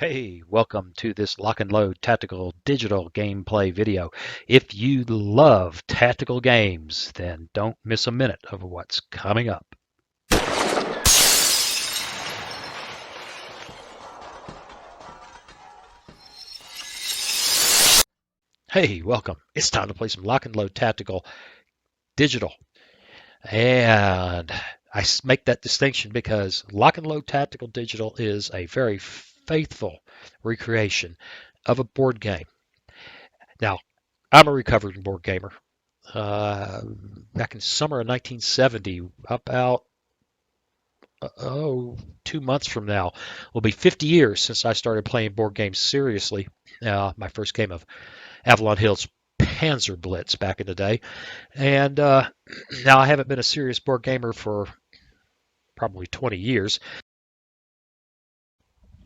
Hey, welcome to this lock and load tactical digital gameplay video. If you love tactical games, then don't miss a minute of what's coming up. Hey, welcome. It's time to play some lock and load tactical digital. And I make that distinction because lock and load tactical digital is a very faithful recreation of a board game. Now, I'm a recovering board gamer. uh, Back in summer of 1970, about 2 months from now, will be 50 years since I started playing board games seriously. My first game of Avalon Hill's Panzer Blitz back in the day, and now I haven't been a serious board gamer for probably 20 years.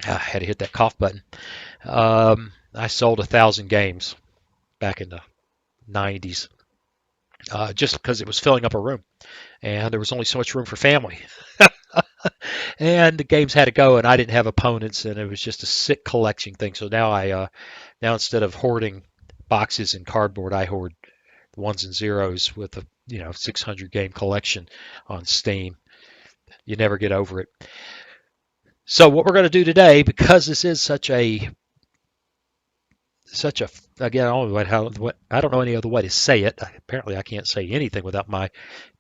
I had to hit that cough button. I sold 1,000 games back in the 90s, just because it was filling up a room, and there was only so much room for family. And the games had to go, and I didn't have opponents, and it was just a sick collection thing. So now instead of hoarding boxes and cardboard, I hoard ones and zeros with a 600 game collection on Steam. You never get over it. So what we're going to do today, because this is such a again, I don't know any other way to say it. Apparently, I can't say anything without my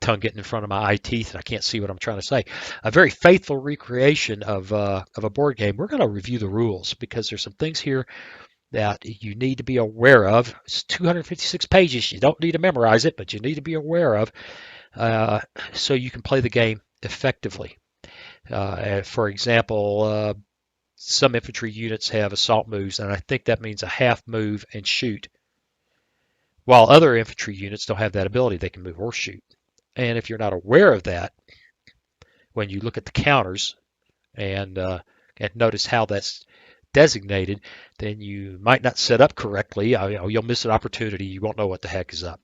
tongue getting in front of my eye teeth, and I can't see what I'm trying to say. A very faithful recreation of a board game. We're going to review the rules because there's some things here that you need to be aware of. It's 256 pages. You don't need to memorize it, but you need to be aware of uh, so you can play the game effectively. For example, some infantry units have assault moves, and I think that means a half move and shoot, while other infantry units don't have that ability. They can move or shoot. And if you're not aware of that, when you look at the counters and notice how that's designated, then you might not set up correctly. You'll miss an opportunity. You won't know what the heck is up.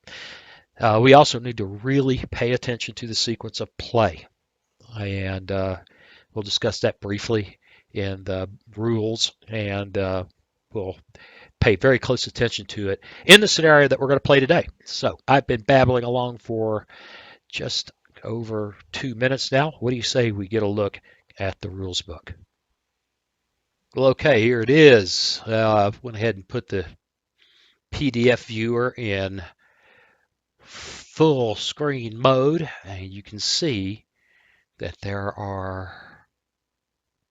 We also need to really pay attention to the sequence of play, and we'll discuss that briefly in the rules, and we'll pay very close attention to it in the scenario that we're going to play today. So I've been babbling along for just over 2 minutes now. What do you say we get a look at the rules book? Well, okay, here it is. I went ahead and put the PDF viewer in full screen mode, and you can see that there are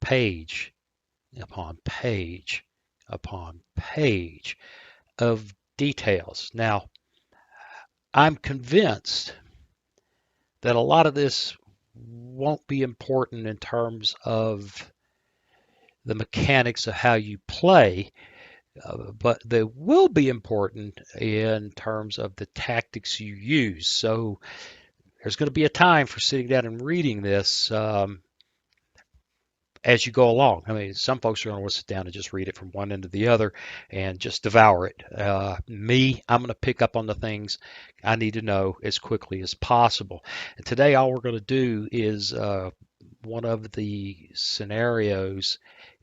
page upon page upon page of details. Now, I'm convinced that a lot of this won't be important in terms of the mechanics of how you play, but they will be important in terms of the tactics you use. So there's going to be a time for sitting down and reading this as you go along. I mean, some folks are going to sit down and just read it from one end to the other and just devour it. I'm going to pick up on the things I need to know as quickly as possible. And today, all we're going to do is one of the scenarios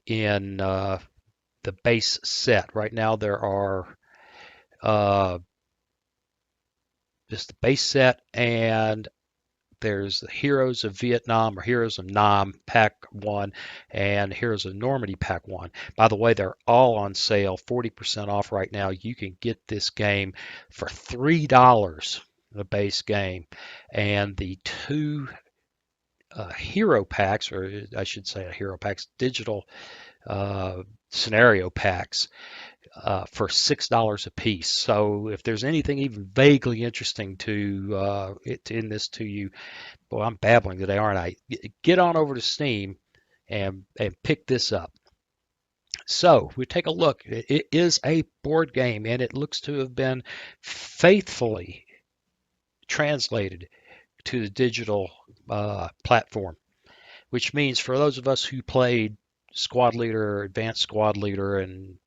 in the base set. Right now, there are just the base set, and there's the Heroes of Vietnam or Heroes of Nam Pack 1 and Heroes of Normandy Pack 1. By the way, they're all on sale, 40% off right now. You can get this game for $3, the base game. And the two hero packs, or I should say hero packs, digital scenario packs, for $6 a piece. So if there's anything even vaguely interesting in this to you, boy, I'm babbling today, aren't I? Get on over to Steam and pick this up. So we take a look. It is a board game, and it looks to have been faithfully translated to the digital platform, which means for those of us who played Squad Leader, Advanced Squad Leader, and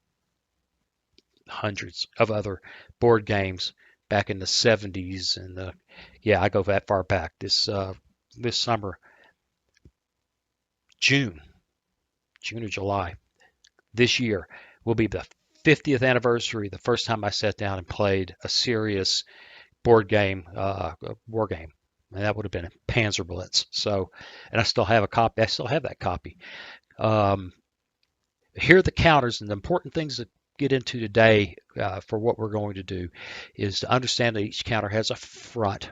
hundreds of other board games back in the 70s, and yeah, I go that far back. This summer, June or July, This year will be the 50th anniversary, the first time I sat down and played a serious board game, war game. And that would have been Panzer Blitz. So, and I still have a copy. I still have that copy. Um, Here are the counters, and the important things to get into today for what we're going to do is to understand that each counter has a front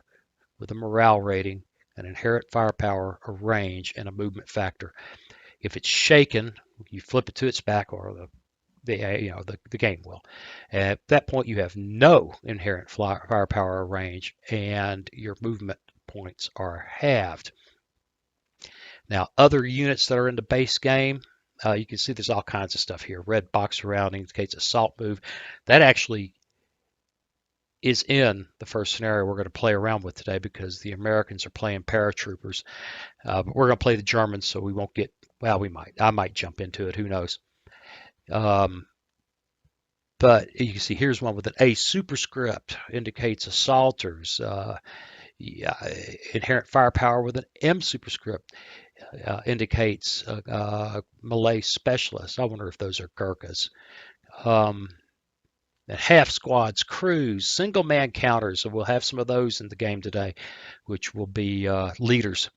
with a morale rating, an inherent firepower, a range, and a movement factor. If it's shaken, you flip it to its back, or the game will. At that point, you have no inherent firepower or range, and your movement points are halved. Now, other units that are in the base game, you can see there's all kinds of stuff here. Red box around indicates assault move. That actually is in the first scenario we're going to play around with today because the Americans are playing paratroopers. But we're going to play the Germans, so we won't get, well, we might. I might jump into it. Who knows? But you can see here's one with an A superscript, indicates assaulters. Inherent firepower with an M superscript indicates Malay specialists. I wonder if those are Gurkhas. And half squads, crews, single man counters. So we'll have some of those in the game today, which will be leaders.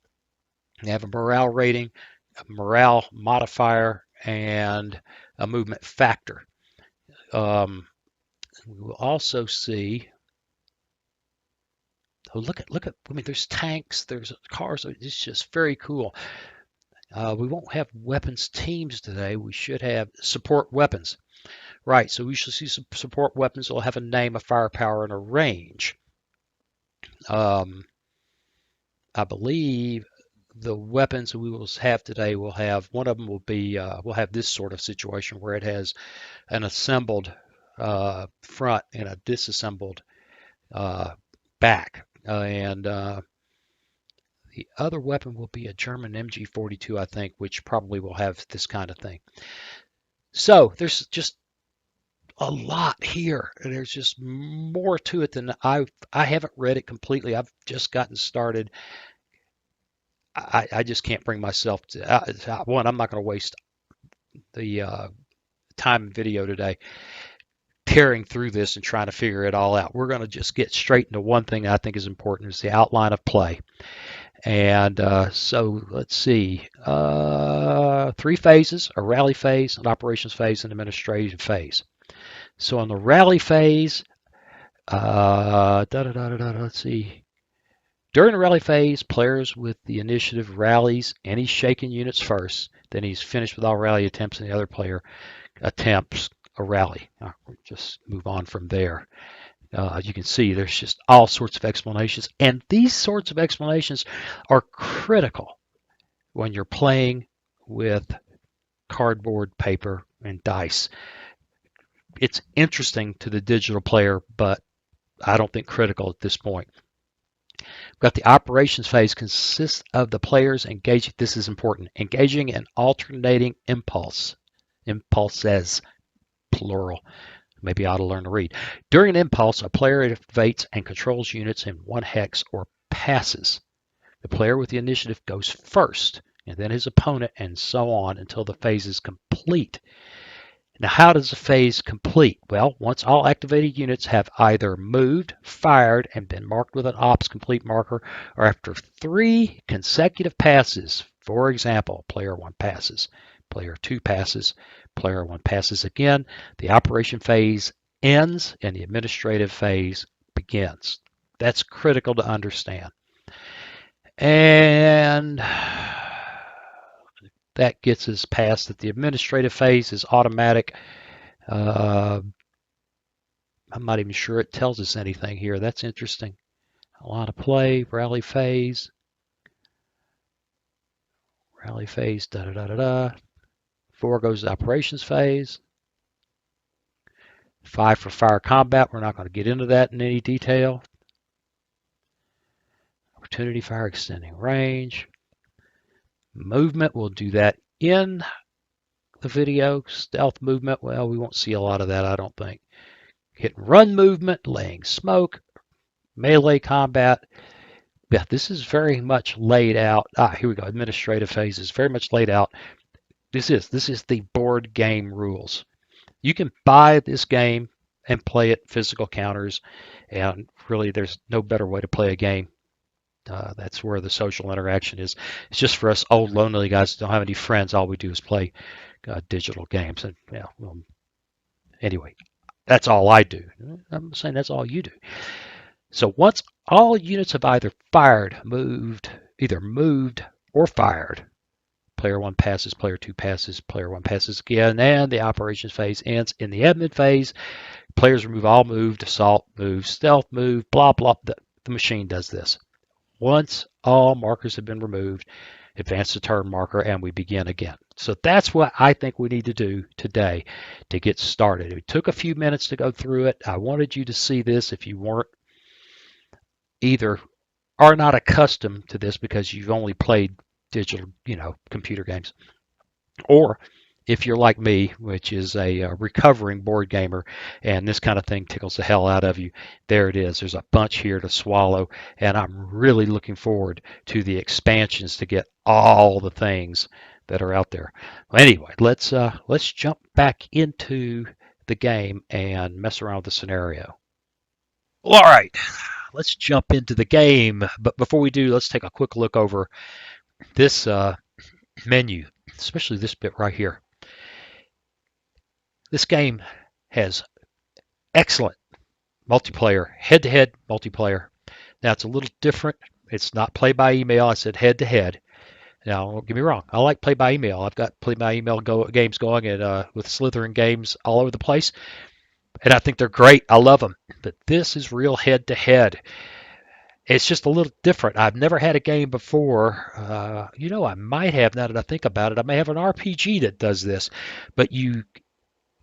They have a morale rating, a morale modifier, and a movement factor. We will also see. Oh, look at. I mean, there's tanks, there's cars. It's just very cool. We won't have weapons teams today. We should have support weapons. Right, so we should see some support weapons that will have a name, a firepower, and a range. I believe the weapons we will have today will have, one of them will be, we'll have this sort of situation where it has an assembled front and a disassembled back. And the other weapon will be a German MG42, I think, which probably will have this kind of thing. So there's just a lot here. There's just more to it than I haven't read it completely. I've just gotten started. I just can't bring myself to, one, I'm not going to waste the time and video today tearing through this and trying to figure it all out. We're going to just get straight into one thing I think is important, is the outline of play. And so let's see, 3 phases: a rally phase, an operations phase, and an administrative phase. So on the rally phase, let's see. During the rally phase, players with the initiative rallies any shaken units first. Then he's finished with all rally attempts, and the other player attempts a rally. We'll just move on from there. You can see there's just all sorts of explanations, and these sorts of explanations are critical when you're playing with cardboard, paper, and dice. It's interesting to the digital player, but I don't think critical at this point. We've got the operations phase, consists of the players engaging, this is important, engaging in alternating impulses, plural. Maybe I ought to learn to read. During an impulse, a player activates and controls units in 1 hex or passes. The player with the initiative goes first, and then his opponent, and so on until the phase is complete. Now, how does the phase complete? Well, once all activated units have either moved, fired, and been marked with an ops complete marker, or after 3 consecutive passes. For example, player 1 passes, player 2 passes, player 1 passes again, the operation phase ends and the administrative phase begins. That's critical to understand. And that gets us past that the administrative phase is automatic. I'm not even sure it tells us anything here. That's interesting. A lot of play, rally phase, da-da-da-da-da. 4 goes to operations phase. 5 for fire combat. We're not going to get into that in any detail. Opportunity fire, extending range. Movement, we'll do that in the video. Stealth movement, well, we won't see a lot of that, I don't think. Hit and run movement, laying smoke, melee combat. Yeah, this is very much laid out. Here we go. Administrative phase is very much laid out This is the board game rules. You can buy this game and play it physical counters, and really, there's no better way to play a game. That's where the social interaction is. It's just for us old lonely guys who don't have any friends. All we do is play digital games, and anyway, that's all I do. I'm saying that's all you do. So once all units have either moved or fired, player one passes, player two passes, player one passes again, and the operations phase ends. In the admin phase, players remove all moved, assault move, stealth move, blah, blah. The machine does this. Once all markers have been removed, advance the turn marker, and we begin again. So that's what I think we need to do today to get started. It took a few minutes to go through it. I wanted you to see this if you weren't either are not accustomed to this because you've only played digital, computer games, or if you're like me, which is a recovering board gamer, and this kind of thing tickles the hell out of you, there it is. There's a bunch here to swallow, and I'm really looking forward to the expansions to get all the things that are out there. Well, anyway, let's jump back into the game and mess around with the scenario. Well, all right, let's jump into the game. But before we do, let's take a quick look over this menu, especially this bit right here. This game has excellent multiplayer, head-to-head multiplayer. Now, it's a little different. It's not play by email. I said head-to-head. Now, don't get me wrong. I like play by email. I've got play by email games going and with Slytherin games all over the place, and I think they're great. I love them. But this is real head-to-head. It's just a little different. I've never had a game before. I might have, now that I think about it. I may have an RPG that does this, but you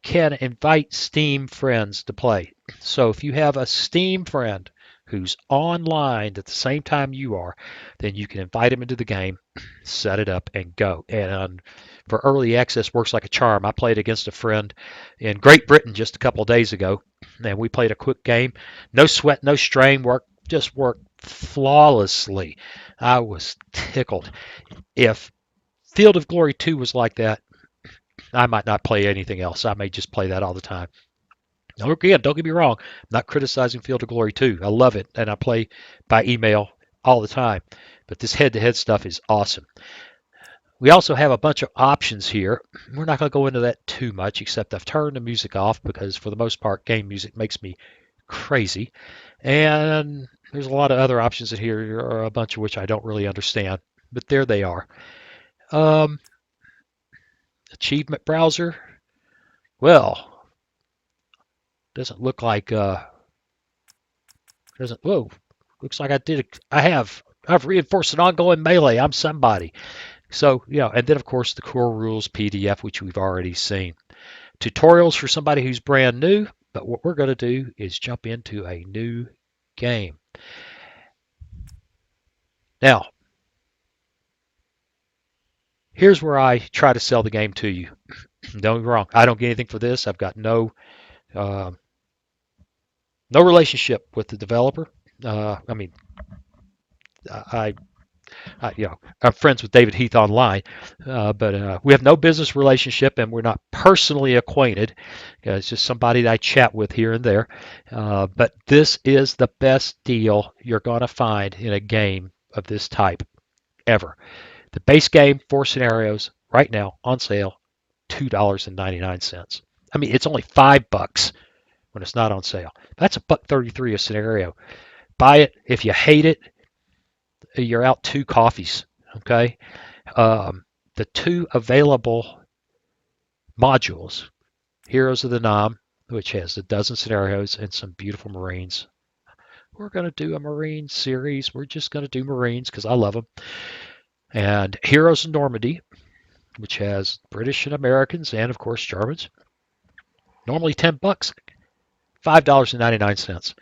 can invite Steam friends to play. So if you have a Steam friend who's online at the same time you are, then you can invite him into the game, set it up, and go. And for early access, works like a charm. I played against a friend in Great Britain just a couple of days ago, and we played a quick game. No sweat, no strain. Just worked flawlessly. I was tickled. If Field of Glory 2 was like that, I might not play anything else. I may just play that all the time. Now, again, don't get me wrong. I'm not criticizing Field of Glory 2. I love it, and I play by email all the time. But this head-to-head stuff is awesome. We also have a bunch of options here. We're not going to go into that too much, except I've turned the music off because, for the most part, game music makes me crazy. And there's a lot of other options in here, or a bunch of which I don't really understand. But there they are. Um, Achievement browser. Well, doesn't look like doesn't whoa. Looks like I've reinforced an ongoing melee. I'm somebody. So, and then of course the core rules PDF, which we've already seen. Tutorials for somebody who's brand new, but what we're going to do is jump into a new game. Now, here's where I try to sell the game to you. Don't get me wrong. I don't get anything for this. I've got uh, no relationship with the developer. I mean, I, I'm friends with David Heath online, but we have no business relationship and we're not personally acquainted. It's just somebody that I chat with here and there. But this is the best deal you're going to find in a game of this type ever. The base game, 4 scenarios, right now on sale, $2.99. I mean, it's only $5 when it's not on sale. That's $1.33 a scenario. Buy it. If you hate it, you're out 2 coffees. Okay. The 2 available modules, Heroes of the Nam, which has a dozen scenarios and some beautiful Marines. We're going to do a Marine series. We're just going to do Marines because I love them. And Heroes of Normandy, which has British and Americans and, of course, Germans. Normally $10, $5.99.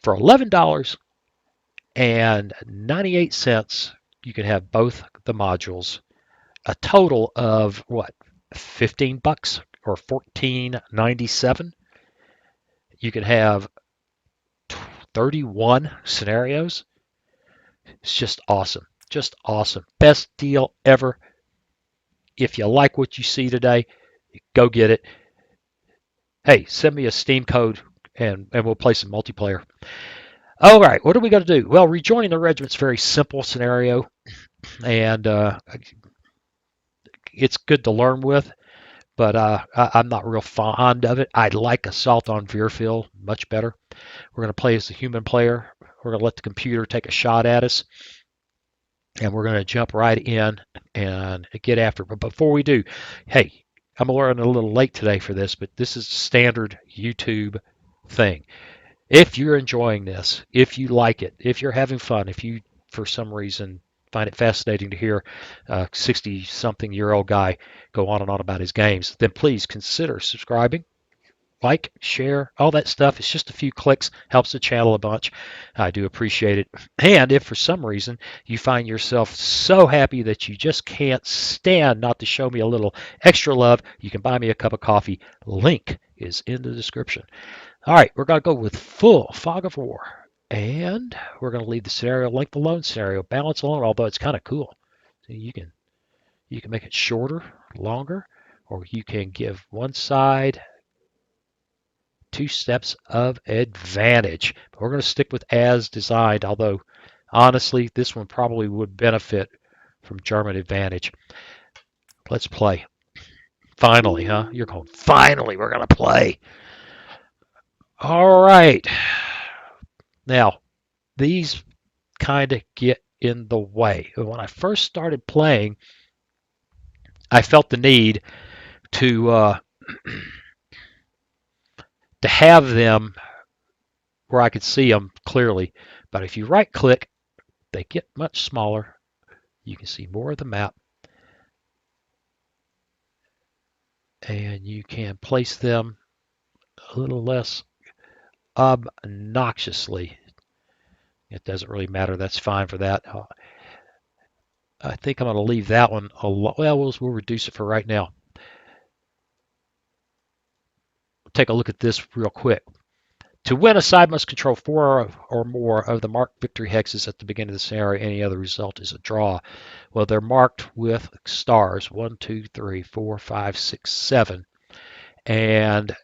For $11.98, you can have both the modules. A total of what, $15 or $14.97. You can have 31 scenarios. It's just awesome. Just awesome. Best deal ever. If you like what you see today, go get it. Hey, send me a Steam code and we'll play some multiplayer. All right, what are we going to do? Well, rejoining the regiment's a very simple scenario, and it's good to learn with, but I'm not real fond of it. I like Assault on Veerfield much better. We're going to play as the human player. We're going to let the computer take a shot at us, and we're going to jump right in and get after it. But before we do, hey, I'm running a little late today for this, but this is standard YouTube thing. If you're enjoying this, if you like it, if you're having fun, if you, for some reason, find it fascinating to hear a 60-something-year-old guy go on and on about his games, then please consider subscribing, like, share, all that stuff. It's just a few clicks, helps the channel a bunch. I do appreciate it. And if for some reason you find yourself so happy that you just can't stand not to show me a little extra love, you can buy me a cup of coffee. Link is in the description. All right, we're going to go with full fog of war. And we're going to leave the scenario length alone scenario, balance alone, although it's kind of cool. So you can make it shorter, longer, or you can give one side 2 steps of advantage. But we're going to stick with as designed, although honestly, this one probably would benefit from German advantage. Let's play. Finally, huh? You're going, finally, we're going to play. All right. Now, these kind of get in the way. When I first started playing, I felt the need to to have them where I could see them clearly. But if you right click, they get much smaller. You can see more of the map. And you can place them a little less obnoxiously. It doesn't really matter. That's fine for that. I think I'm going to leave that one alone. Well, we'll reduce it for right now. Take a look at this real quick. To win, a side must control 4 or more of the marked victory hexes at the beginning of the scenario. Any other result is a draw. Well, they're marked with stars. 1, 2, 3, 4, 5, 6, 7. And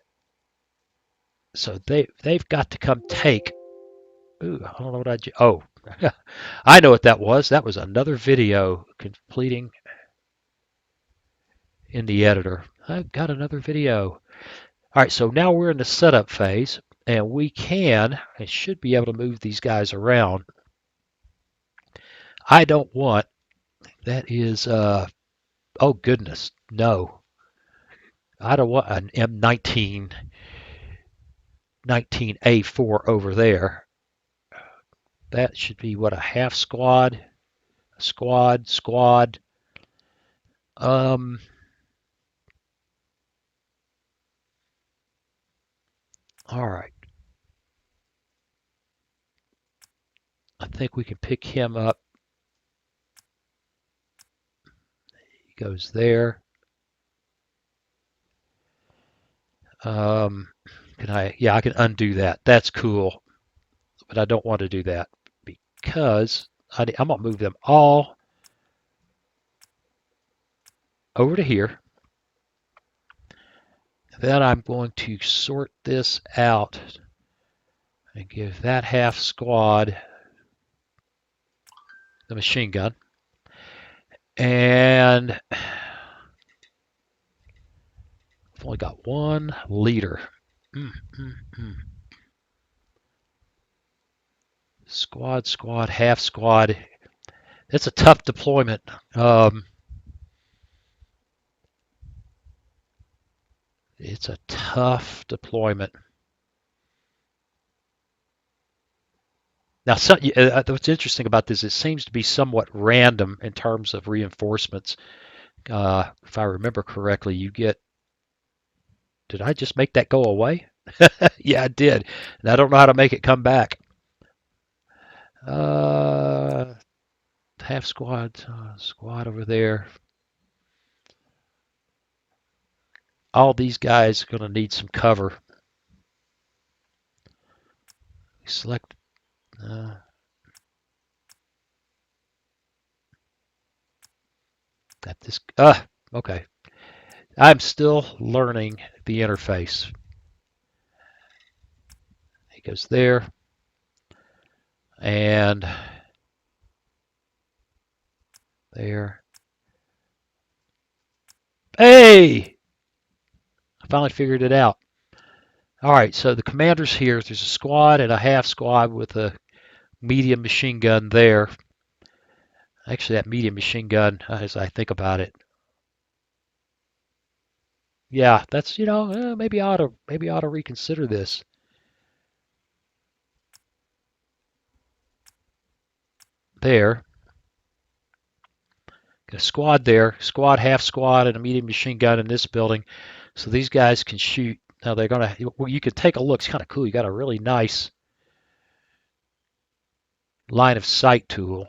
so they've got to come take. Ooh, I don't know what I did. Oh, I know what that was. That was another video completing in the editor. I've got another video. All right, so now we're in the setup phase, and we can and should be able to move these guys around. I don't want, that is, oh goodness, no. I don't want an M19 19A4 over there. That should be what, a half squad, squad. Um, all right. I think we can pick him up. He goes there. Can I? Yeah, I can undo that. That's cool, but I don't want to do that because I'm gonna move them all over to here. Then I'm going to sort this out and give that half squad the machine gun. And I've only got one leader. Squad, half squad. It's a tough deployment. It's a tough deployment. Now, what's interesting about this, it seems to be somewhat random in terms of reinforcements. If I remember correctly, you get. Did I just make that go away? Yeah, I did. And I don't know how to make it come back. Half squad, squad over there. All these guys are going to need some cover. Select. Got this. Okay. I'm still learning the interface. It goes there, and there. Hey! I finally figured it out. All right, so the commander's here. There's a squad and a half squad with a medium machine gun there. Actually, that medium machine gun, as I think about it, yeah, that's maybe I ought to reconsider this. There, got a squad there, squad, half squad, and a medium machine gun in this building, so these guys can shoot. Now they're gonna. Well, you can take a look. It's kind of cool. You got a really nice line of sight tool.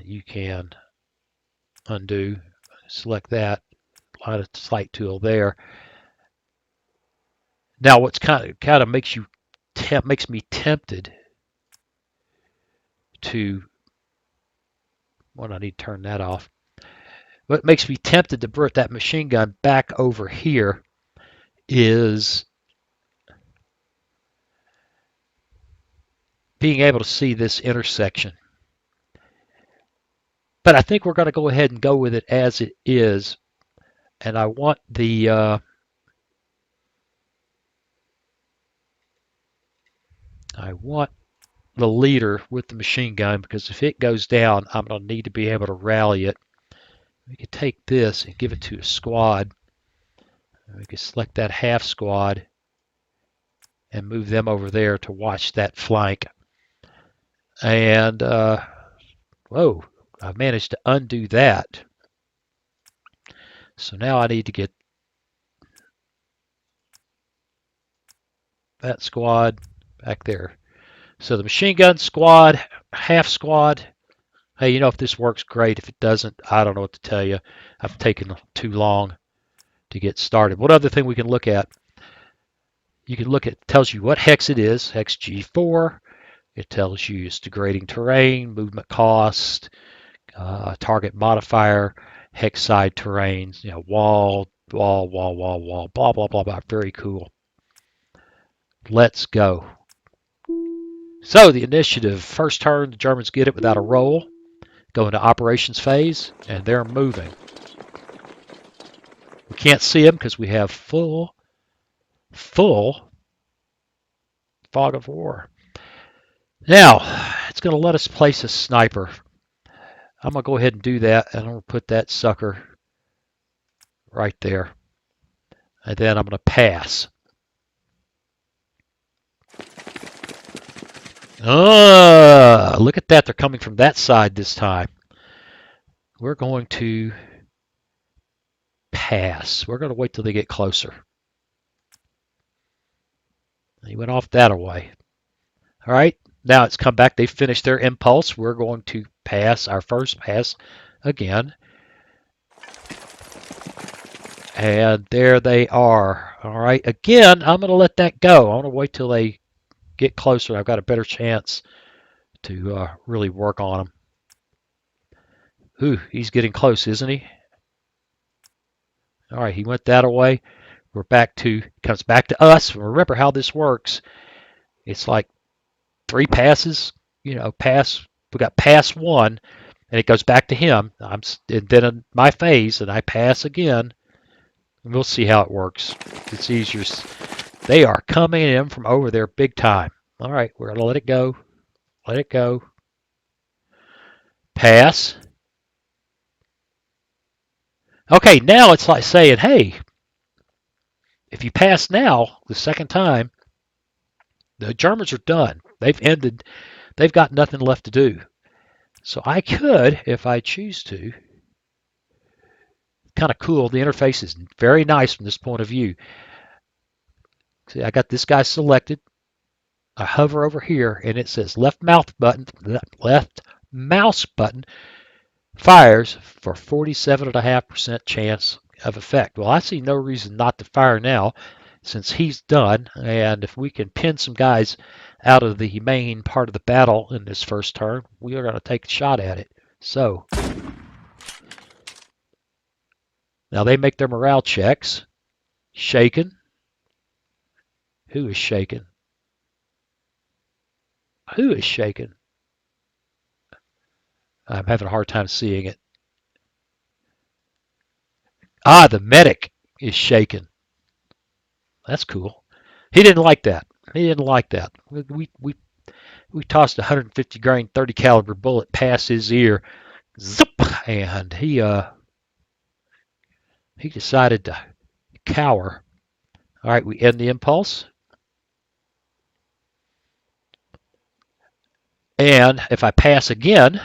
You can undo, select that line of sight tool there. Now, what's kind of makes me tempted to. Well, I need to turn that off. What makes me tempted to put that machine gun back over here is being able to see this intersection. But I think we're going to go ahead and go with it as it is. And I want the leader with the machine gun, because if it goes down, I'm going to need to be able to rally it. We could take this and give it to a squad. We could select that half squad and move them over there to watch that flank. And whoa, I managed to undo that. So now I need to get that squad back there. So the machine gun squad, half squad. Hey, if this works, great. If it doesn't, I don't know what to tell you. I've taken too long to get started. What other thing we can look at? You can look at, it tells you what hex it is, hex G4. It tells you it's degrading terrain, movement cost, target modifier, hex side terrains, wall, blah, blah, blah, blah. Very cool. Let's go. So the initiative, first turn, the Germans get it without a roll. Go into operations phase, and they're moving. We can't see them because we have full fog of war. Now, it's going to let us place a sniper. I'm going to go ahead and do that, and I'm going to put that sucker right there. And then I'm going to pass. Look at that. They're coming from that side this time. We're going to pass. We're going to wait till they get closer. He went off that away. All right. Now it's come back. They finished their impulse. We're going to pass our first pass again. And there they are. All right. Again, I'm going to let that go. I want to wait till they get closer. I've got a better chance to really work on them. Ooh, he's getting close, isn't he? All right, he went that away. We're comes back to us. Remember how this works. It's like 3 passes, pass. We got pass 1, and it goes back to him. And then in my phase, and I pass again. And we'll see how it works. It's easier. They are coming in from over there big time. All right, we're going to let it go. Let it go. Pass. Okay, now it's like saying, hey, if you pass now, the second time, the Germans are done. They've ended. They've got nothing left to do. So I could, if I choose to, kind of cool. The interface is very nice from this point of view. See, I got this guy selected. I hover over here, and it says left mouse button fires for 47.5% chance of effect. Well, I see no reason not to fire now. since he's done, and if we can pin some guys out of the main part of the battle in this first turn, we are going to take a shot at it. So now they make their morale checks. Shaken. Who is shaken? Who is shaken? I'm having a hard time seeing it. Ah, the medic is shaken. That's cool. He didn't like that. He didn't like that. We tossed a 150 grain 30 caliber bullet past his ear, zip, and he decided to cower. All right, we end the impulse. And if I pass again,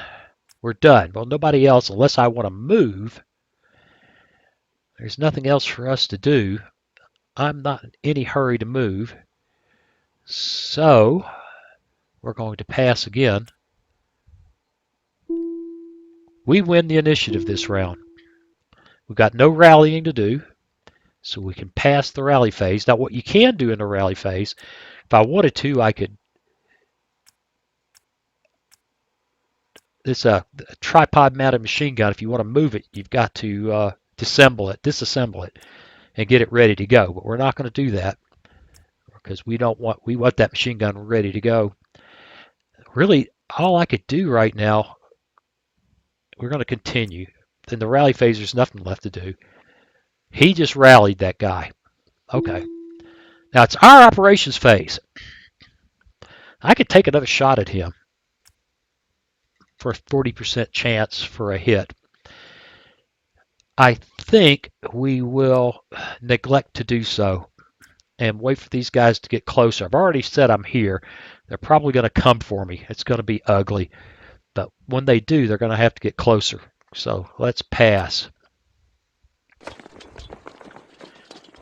we're done. Well, nobody else, unless I want to move, there's nothing else for us to do. I'm not in any hurry to move. So we're going to pass again. We win the initiative this round. We've got no rallying to do, so we can pass the rally phase. Now, what you can do in the rally phase, if I wanted to, I could. It's a tripod mounted machine gun. If you want to move it, you've got to disassemble it, and get it ready to go. But we're not going to do that because we want that machine gun ready to go. Really, all I could do right now, we're going to continue. In the rally phase, there's nothing left to do. He just rallied that guy. Okay. Now it's our operations phase. I could take another shot at him for a 40% chance for a hit. I think we will neglect to do so and wait for these guys to get closer. I've already said I'm here. They're probably going to come for me. It's going to be ugly. But when they do, they're going to have to get closer. So let's pass.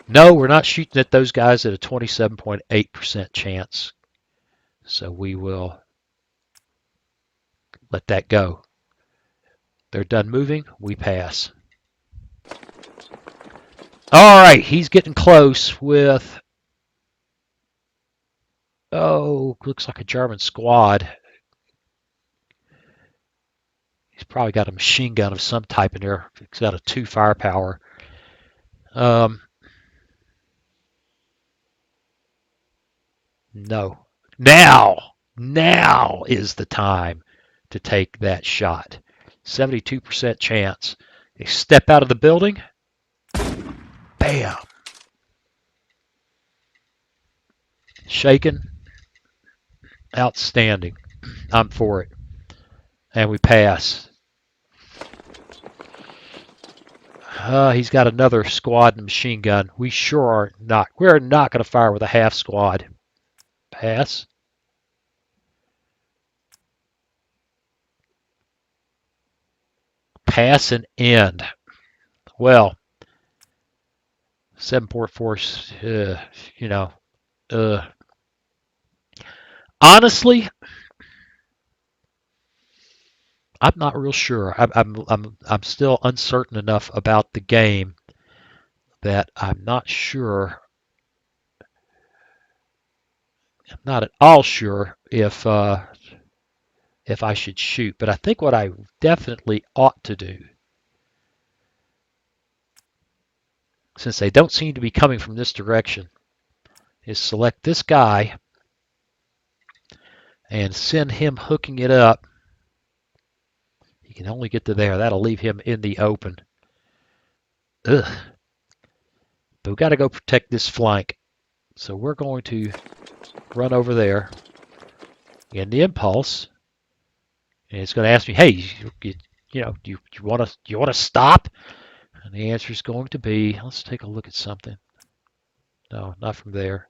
No, we're not shooting at those guys at a 27.8% chance. So we will let that go. They're done moving. We pass. All right, he's getting close with, looks like a German squad. He's probably got a machine gun of some type in there. He's got a 2 firepower. No. Now is the time to take that shot. 72% chance. They step out of the building. Bam. Shaken. Outstanding. I'm for it. And we pass. He's got another squad and machine gun. We sure are not. We're not going to fire with a half squad. Pass. Pass and end. Well, 7-port force, honestly, I'm not real sure. I'm still uncertain enough about the game that I'm not sure. I'm not at all sure if I should shoot. But I think what I definitely ought to do, since they don't seem to be coming from this direction, is select this guy and send him hooking it up. He can only get to there. That'll leave him in the open. Ugh. But we've got to go protect this flank. So we're going to run over there in the impulse. And it's going to ask me, hey, do you want to stop? And the answer is going to be, let's take a look at something. No, not from there.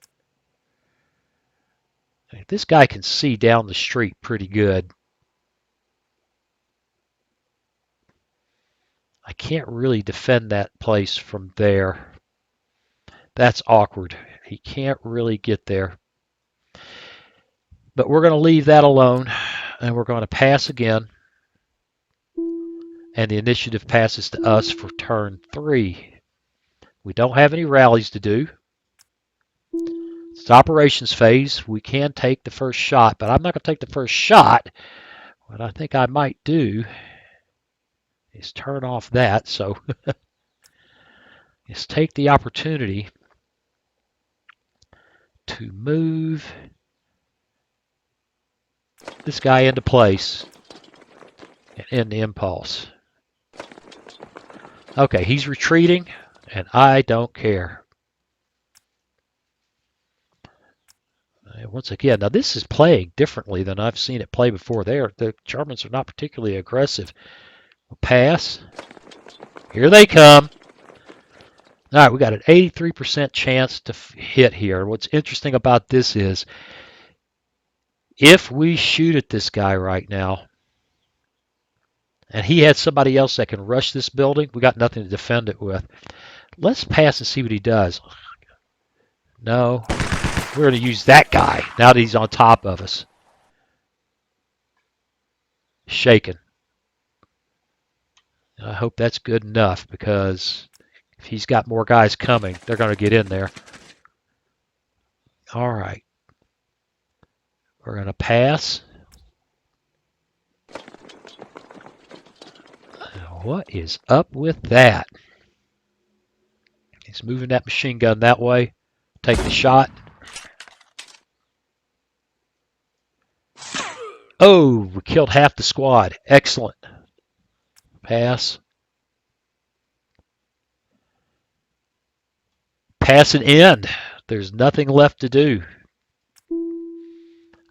This guy can see down the street pretty good. I can't really defend that place from there. That's awkward. He can't really get there. But we're going to leave that alone, and we're going to pass again. And the initiative passes to us for turn 3. We don't have any rallies to do. It's operations phase. We can take the first shot, but I'm not going to take the first shot. What I think I might do is turn off that. So is take the opportunity to move this guy into place and end the impulse. Okay, he's retreating, and I don't care. Once again, now this is playing differently than I've seen it play before. The Germans are not particularly aggressive. Pass. Here they come. All right, we got an 83% chance to hit here. What's interesting about this is if we shoot at this guy right now, and he had somebody else that can rush this building, we got nothing to defend it with. Let's pass and see what he does. No, we're going to use that guy now that he's on top of us. Shaken. I hope that's good enough because if he's got more guys coming, they're going to get in there. All right. We're going to pass. What is up with that? He's moving that machine gun that way. Take the shot. Oh, we killed half the squad. Excellent. Pass. Pass and end. There's nothing left to do.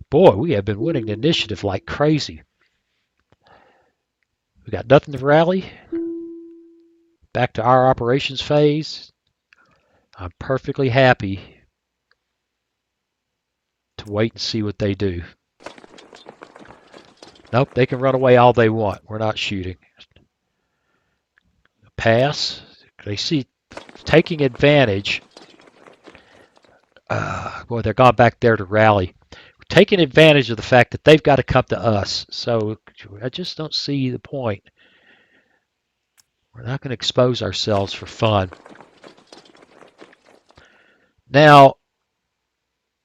Boy, we have been winning the initiative like crazy. We got nothing to rally. Back to our operations phase. I'm perfectly happy to wait and see what they do. Nope, they can run away all they want. We're not shooting. Pass. They see taking advantage. Boy, they're gone back there to rally. We're taking advantage of the fact that they've got to come to us. So I just don't see the point. We're not going to expose ourselves for fun. Now,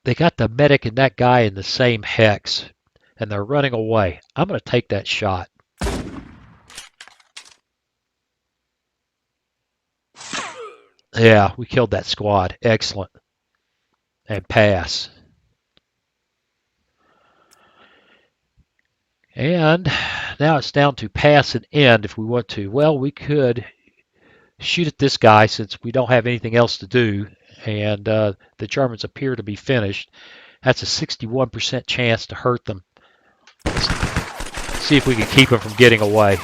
they got the medic and that guy in the same hex, and they're running away. I'm going to take that shot. Yeah, we killed that squad. Excellent. And pass. And now it's down to pass and end if we want to. Well, we could shoot at this guy since we don't have anything else to do, and the Germans appear to be finished. That's a 61% chance to hurt them. Let's see if we can keep them from getting away.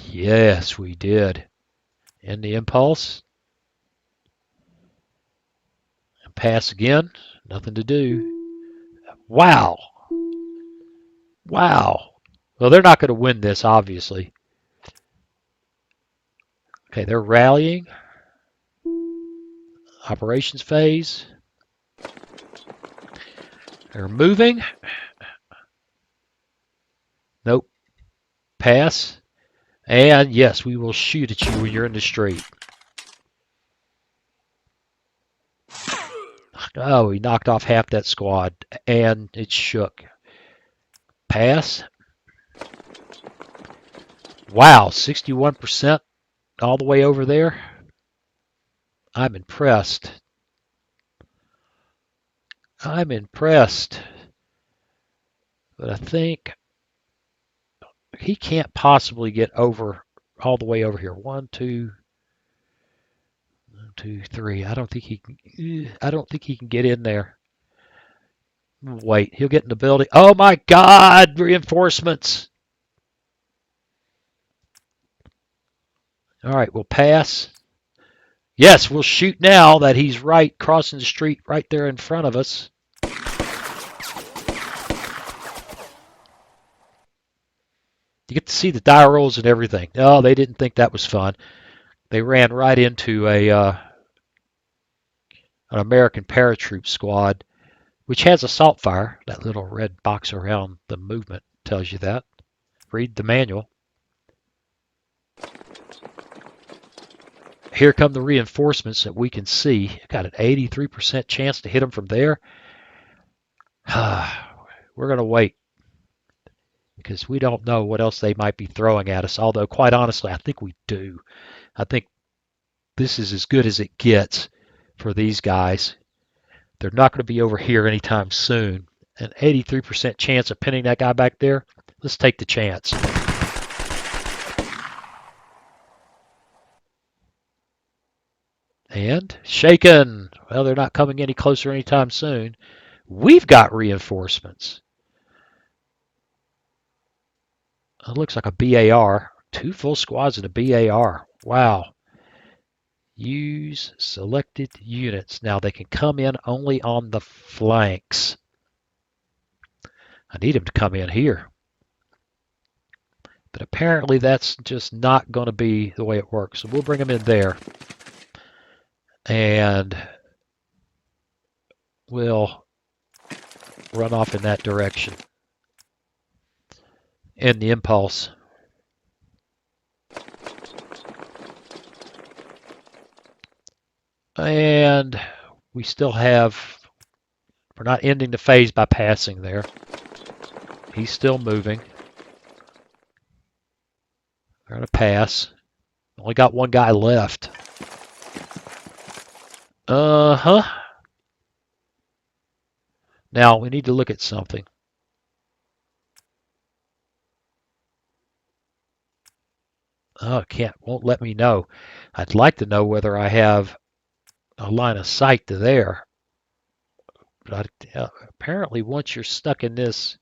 Yes, we did. End the impulse. And pass again. Nothing to do. Wow. Wow. Well, they're not going to win this, obviously. Okay, they're rallying. Operations phase. They're moving. Nope. Pass. And yes, we will shoot at you when you're in the street. Oh, he knocked off half that squad, and it shook. Pass. Wow, 61% all the way over there. I'm impressed. I'm impressed. But I think he can't possibly get over all the way over here. 1, 2, 3. I don't think he can get in there. Wait, he'll get in the building. Oh my God, reinforcements. All right, we'll pass. Yes, we'll shoot now that he's right crossing the street right there in front of us. You get to see the die rolls and everything. Oh, they didn't think that was fun. They ran right into an American paratroop squad, which has assault fire. That little red box around the movement tells you that. Read the manual. Here come the reinforcements that we can see. Got an 83% chance to hit them from there. We're going to wait because we don't know what else they might be throwing at us. Although, quite honestly, I think we do. I think this is as good as it gets for these guys. They're not going to be over here anytime soon. An 83% chance of pinning that guy back there. Let's take the chance. And shaken. Well, they're not coming any closer anytime soon. We've got reinforcements. It looks like a BAR. 2 full squads and a BAR. Wow. Use selected units. Now they can come in only on the flanks. I need them to come in here. But apparently that's just not going to be the way it works. So we'll bring them in there. And we'll run off in that direction. And the impulse. And we still have, we're not ending the phase by passing there. He's still moving. We're going to pass. Only got one guy left. Uh-huh. Now we need to look at something. Oh, it won't let me know. I'd like to know whether I have a line of sight to there. But apparently once you're stuck in this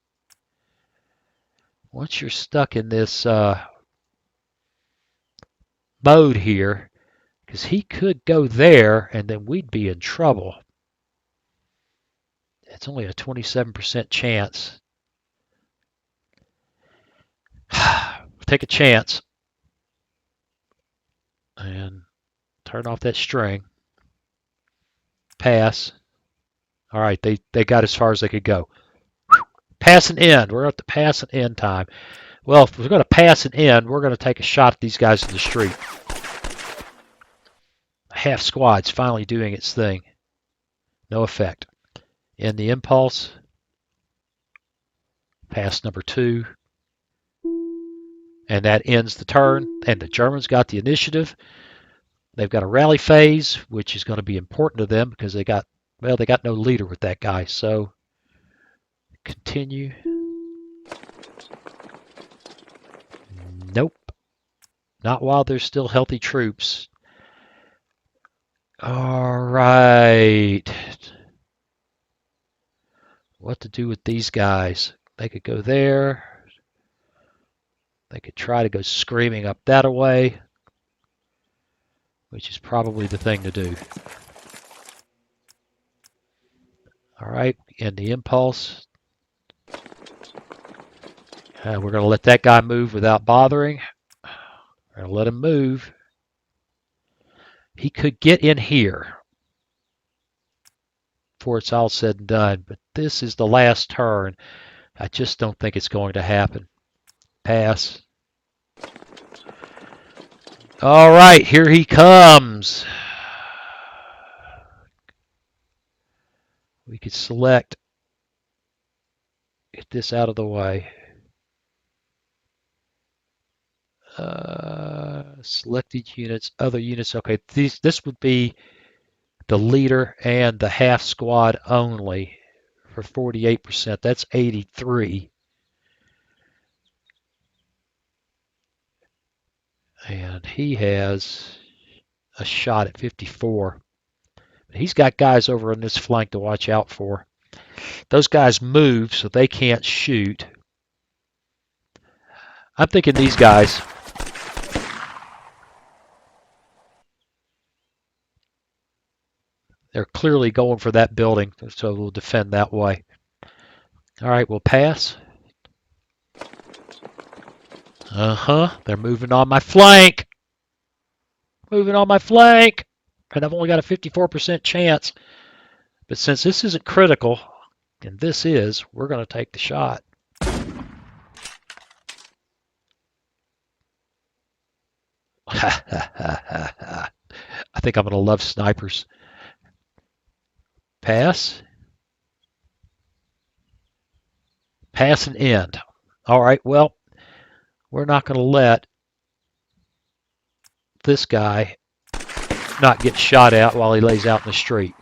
mode here, because he could go there and then we'd be in trouble. It's only a 27% chance. Take a chance and turn off that string. Pass. All right, they got as far as they could go. Pass and end. We're at the pass and end time. Well, if we're going to pass and end, we're going to take a shot at these guys in the street. Half squad's finally doing its thing. No effect. In the impulse. Pass number 2. And that ends the turn. And the Germans got the initiative. They've got a rally phase, which is going to be important to them because they got no leader with that guy. So continue. Nope. Not while there's still healthy troops. All right. What to do with these guys? They could go there. They could try to go screaming up that way, which is probably the thing to do. All right, and the impulse. We're going to let that guy move without bothering. We're going to let him move. He could get in here before it's all said and done, but this is the last turn. I just don't think it's going to happen. Pass. All right, here he comes. We could select, get this out of the way. Selected units, other units. Okay, this would be the leader and the half squad only for 48%. That's 83. And he has a shot at 54. He's got guys over on this flank to watch out for. Those guys move, so they can't shoot. I'm thinking these guys. They're clearly going for that building, so we'll defend that way. All right, we'll pass. They're moving on my flank. Moving on my flank. And I've only got a 54% chance. But since this isn't critical, and this is, we're going to take the shot. I think I'm going to love snipers. Pass. Pass and end. All right, well, we're not going to let this guy not get shot at while he lays out in the street.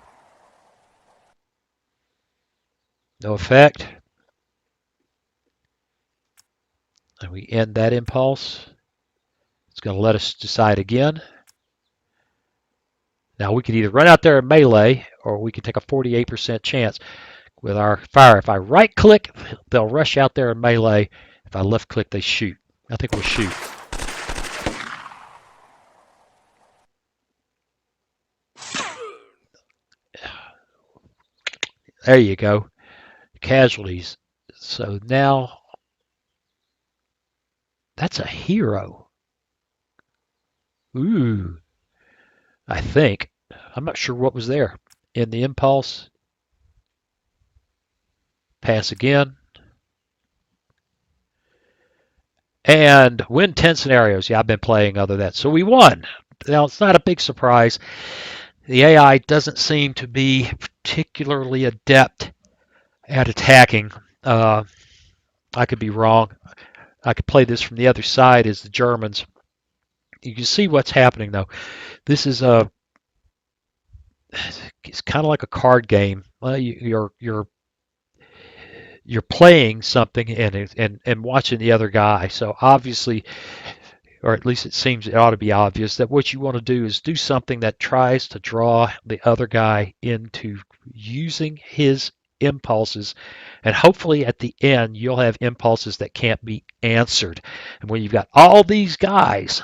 No effect. And we end that impulse. It's going to let us decide again. Now we could either run out there and melee, or we could take a 48% chance with our fire. If I right click, they'll rush out there and melee. If I left click, they shoot. I think we'll shoot. There you go. Casualties. So now that's a hero. Ooh, I think. I'm not sure what was there. In the impulse. Pass again. And win 10 scenarios. Yeah, I've been playing other than that. So we won. Now, it's not a big surprise. The AI doesn't seem to be particularly adept at attacking. I could be wrong. I could play this from the other side as the Germans. You can see what's happening, though. This is it's kind of like a card game. You're playing something and watching the other guy. So obviously, or at least it seems it ought to be obvious, that what you want to do is do something that tries to draw the other guy into using his impulses, and hopefully at the end you'll have impulses that can't be answered. And when you've got all these guys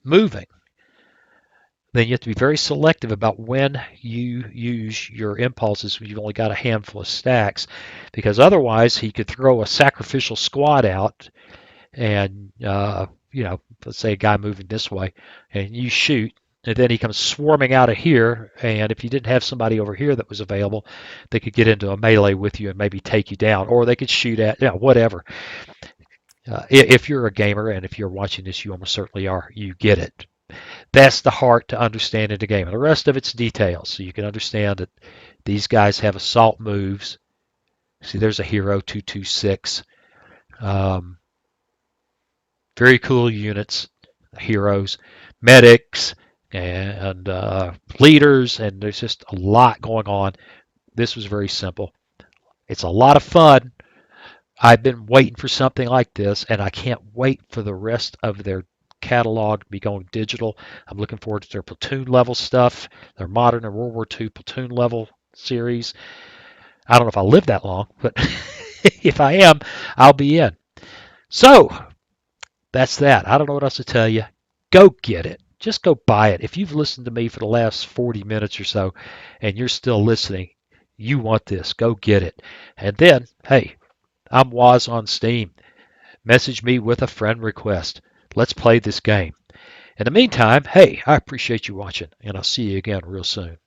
moving, then you have to be very selective about when you use your impulses when you've only got a handful of stacks, because otherwise he could throw a sacrificial squad out and let's say a guy moving this way and you shoot, and then he comes swarming out of here, and if you didn't have somebody over here that was available, they could get into a melee with you and maybe take you down, or they could shoot at whatever. If you're a gamer, and if you're watching this, you almost certainly are, you get it. That's the heart to understanding the game, and the rest of it's details. So you can understand that these guys have assault moves. See, there's a hero 226. Very cool units, heroes, medics, and leaders, and there's just a lot going on. This was very simple. It's a lot of fun. I've been waiting for something like this, and I can't wait for the rest of their catalog to be going digital. I'm looking forward to their platoon level stuff, their modern and World War II platoon level series. I don't know if I'll live that long, but if I am, I'll be in. So that's that. I don't know what else to tell you. Go get it. Just go buy it. If you've listened to me for the last 40 minutes or so and you're still listening, you want this. Go get it. And then, hey, I'm Waz on Steam. Message me with a friend request. Let's play this game. In the meantime, hey, I appreciate you watching, and I'll see you again real soon.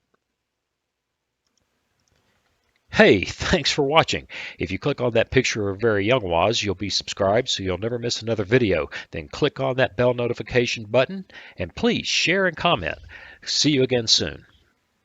Hey, thanks for watching. If you click on that picture of very young Waz, you'll be subscribed so you'll never miss another video. Then click on that bell notification button, and please share and comment. See you again soon.